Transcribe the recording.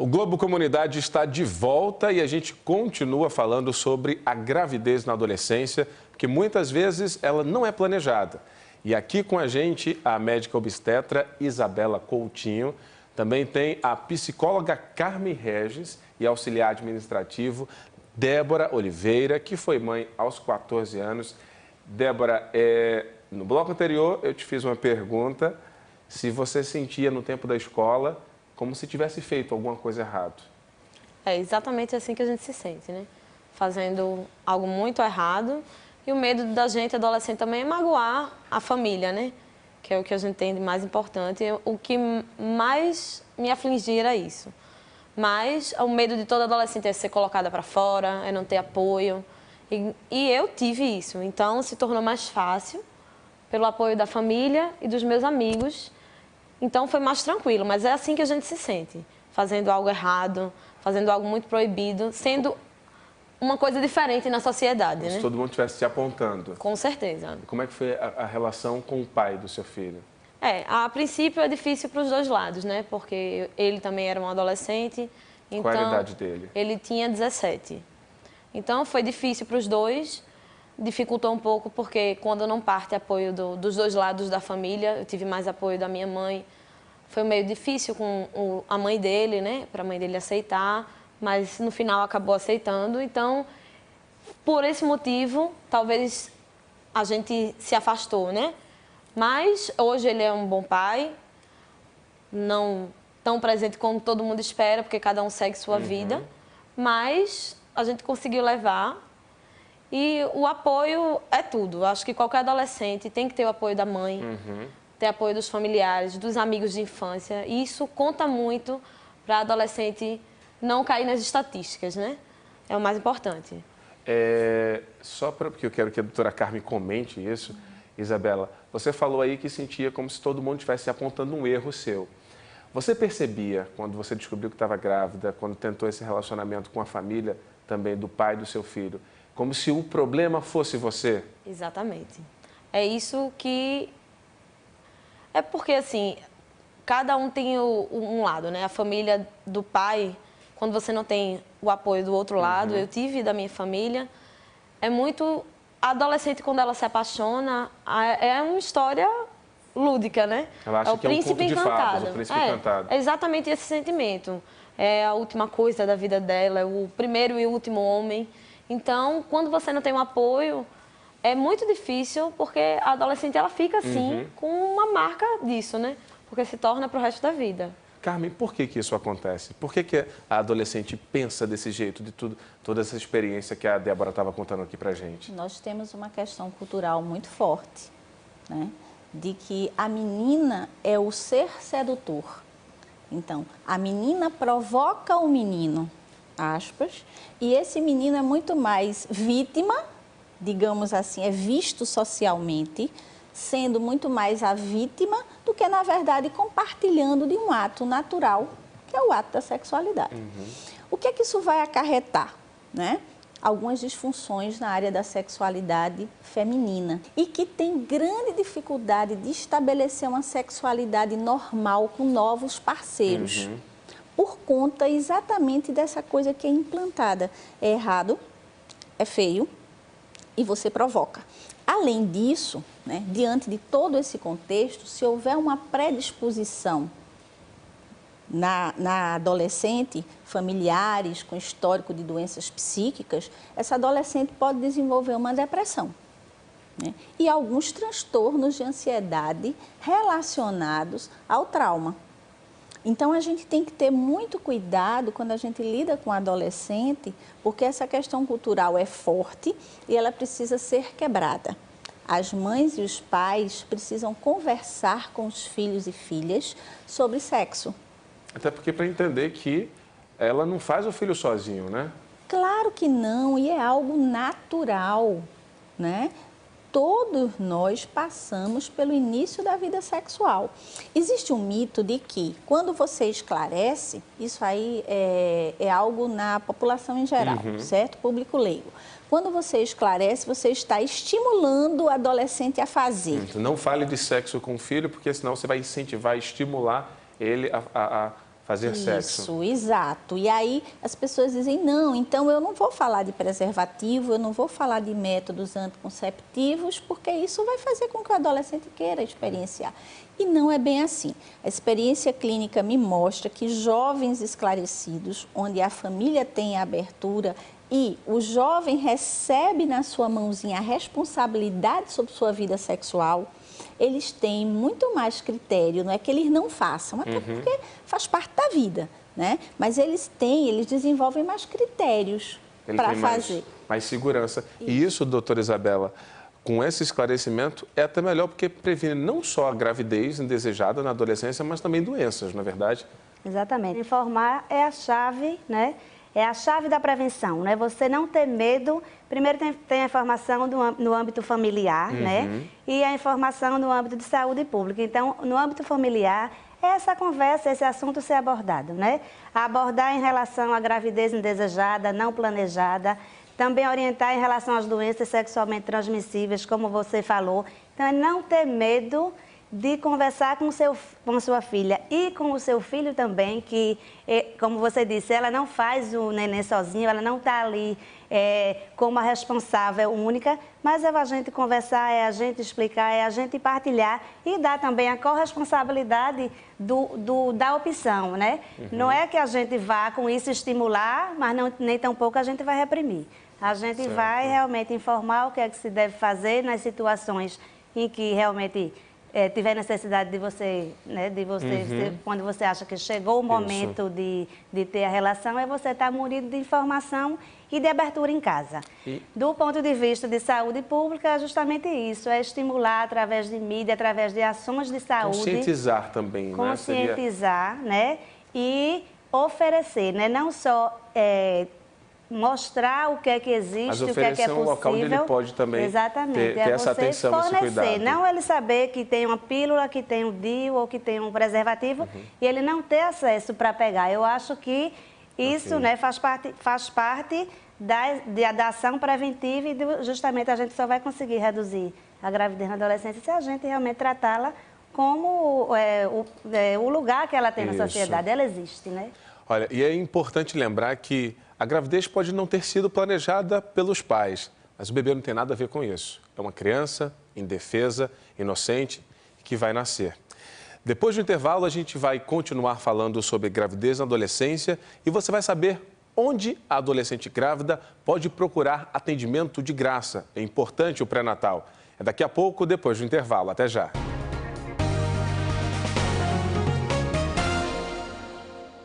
O Globo Comunidade está de volta e a gente continua falando sobre a gravidez na adolescência, porque muitas vezes ela não é planejada. E aqui com a gente a médica obstetra Isabela Coutinho, também tem a psicóloga Carme Regis e auxiliar administrativo Débora Oliveira, que foi mãe aos 14 anos. Débora, no bloco anterior eu te fiz uma pergunta se você sentia no tempo da escola como se tivesse feito alguma coisa errada. É exatamente assim que a gente se sente, né? Fazendo algo muito errado. E o medo da gente, adolescente, também é magoar a família, né? Que é o que a gente tem de mais importante. O que mais me afligia era isso. Mas o medo de toda adolescente é ser colocada para fora, é não ter apoio. E eu tive isso. Então, se tornou mais fácil pelo apoio da família e dos meus amigos. Então, foi mais tranquilo. Mas é assim que a gente se sente. Fazendo algo errado, fazendo algo muito proibido, sendo uma coisa diferente na sociedade, Como né? se todo mundo estivesse te apontando. Com certeza. Como é que foi a relação com o pai do seu filho? A princípio é difícil para os dois lados, né? Porque ele também era um adolescente. Então, qual era a idade dele? Ele tinha 17. Então, foi difícil para os dois. Dificultou um pouco porque quando não parte apoio dos dois lados da família, eu tive mais apoio da minha mãe. Foi meio difícil com a mãe dele, né? Para a mãe dele aceitar, mas no final acabou aceitando. Então, por esse motivo, talvez a gente se afastou, né? Mas hoje ele é um bom pai, não tão presente como todo mundo espera, porque cada um segue sua vida, mas a gente conseguiu levar. E o apoio é tudo. Acho que qualquer adolescente tem que ter o apoio da mãe, ter apoio dos familiares, dos amigos de infância. E isso conta muito para a adolescente não cair nas estatísticas, né? É o mais importante. Porque eu quero que a doutora Carme comente isso. Isabela, você falou aí que sentia como se todo mundo estivesse apontando um erro seu. Você percebia, quando você descobriu que estava grávida, quando tentou esse relacionamento com a família, também do pai do seu filho, como se o problema fosse você? Exatamente. É isso que... É porque, assim, cada um tem um lado, né? A família do pai, quando você não tem o apoio do outro lado, eu tive da minha família, é muito... A adolescente, quando ela se apaixona, é uma história lúdica, né? Ela acha que é um conto de fadas, o príncipe encantado. É exatamente esse sentimento. É a última coisa da vida dela, é o primeiro e último homem. Então, quando você não tem um apoio, é muito difícil, porque a adolescente ela fica assim, com uma marca disso, né? Porque se torna para o resto da vida. Carmen, por que isso acontece? Por que a adolescente pensa desse jeito, de toda essa experiência que a Débora estava contando aqui pra gente? Nós temos uma questão cultural muito forte, né? De que a menina é o ser sedutor. Então, a menina provoca o menino, aspas, e esse menino é muito mais vítima, digamos assim, é visto socialmente, sendo muito mais a vítima do que, na verdade, compartilhando de um ato natural, que é o ato da sexualidade. O que é que isso vai acarretar, né? Algumas disfunções na área da sexualidade feminina e que tem grande dificuldade de estabelecer uma sexualidade normal com novos parceiros. Por conta exatamente dessa coisa que é implantada. É errado, é feio e você provoca. Além disso, né, diante de todo esse contexto, se houver uma predisposição na adolescente, familiares com histórico de doenças psíquicas, essa adolescente pode desenvolver uma depressão, né? E alguns transtornos de ansiedade relacionados ao trauma. Então, a gente tem que ter muito cuidado quando a gente lida com adolescente, porque essa questão cultural é forte e ela precisa ser quebrada. As mães e os pais precisam conversar com os filhos e filhas sobre sexo. Até porque para entender que ela não faz o filho sozinho, né? Claro que não, e é algo natural, né? Todos nós passamos pelo início da vida sexual. Existe um mito de que, quando você esclarece, isso aí é algo na população em geral, certo? Público leigo. Quando você esclarece, você está estimulando o adolescente a fazer. Não fale de sexo com o filho, porque senão você vai incentivar, estimular ele a fazer sexo. Isso, exato. E aí as pessoas dizem, não, então eu não vou falar de preservativo, eu não vou falar de métodos anticonceptivos, porque isso vai fazer com que o adolescente queira experienciar. E não é bem assim. A experiência clínica me mostra que jovens esclarecidos, onde a família tem a abertura e o jovem recebe na sua mãozinha a responsabilidade sobre sua vida sexual, eles têm muito mais critério, não é que eles não façam, até porque faz parte da vida, né? Mas eles desenvolvem mais critérios para fazer. Mais segurança. E isso, doutora Isabela, com esse esclarecimento, é até melhor porque previne não só a gravidez indesejada na adolescência, mas também doenças, não é verdade? Exatamente. Informar é a chave, né? É a chave da prevenção, né? Você não ter medo. Primeiro tem a informação no âmbito familiar, né? E a informação no âmbito de saúde pública. Então, no âmbito familiar, essa conversa, esse assunto ser abordado, né? Abordar em relação à gravidez indesejada, não planejada. Também orientar em relação às doenças sexualmente transmissíveis, como você falou. Então, é não ter medo de conversar com sua filha e com o seu filho também, que, como você disse, ela não faz o neném sozinho, ela não está ali como a responsável única, mas é a gente conversar, é a gente explicar, é a gente partilhar e dar também a corresponsabilidade da opção, né? Não é que a gente vá com isso estimular, mas nem tampouco a gente vai reprimir. A gente vai realmente informar o que é que se deve fazer nas situações em que realmente tiver necessidade de você, né, quando você acha que chegou o momento de ter a relação, é você estar munido de informação e de abertura em casa. Do ponto de vista de saúde pública, é justamente isso, é estimular através de mídia, através de ações de saúde. Conscientizar também, conscientizar, né? E oferecer, né? Não só mostrar o que é que existe, o que é possível. Um local onde ele pode também ter essa atenção, esse cuidado. Não ele saber que tem uma pílula, que tem um DIU ou que tem um preservativo e ele não ter acesso para pegar. Eu acho que isso, né, faz parte da ação preventiva e justamente a gente só vai conseguir reduzir a gravidez na adolescência se a gente realmente tratá-la como o lugar que ela tem na sociedade. Ela existe, né? Olha, e é importante lembrar que a gravidez pode não ter sido planejada pelos pais, mas o bebê não tem nada a ver com isso. É uma criança indefesa, inocente, que vai nascer. Depois do intervalo, a gente vai continuar falando sobre gravidez na adolescência e você vai saber onde a adolescente grávida pode procurar atendimento de graça. É importante o pré-natal. É daqui a pouco, depois do intervalo. Até já.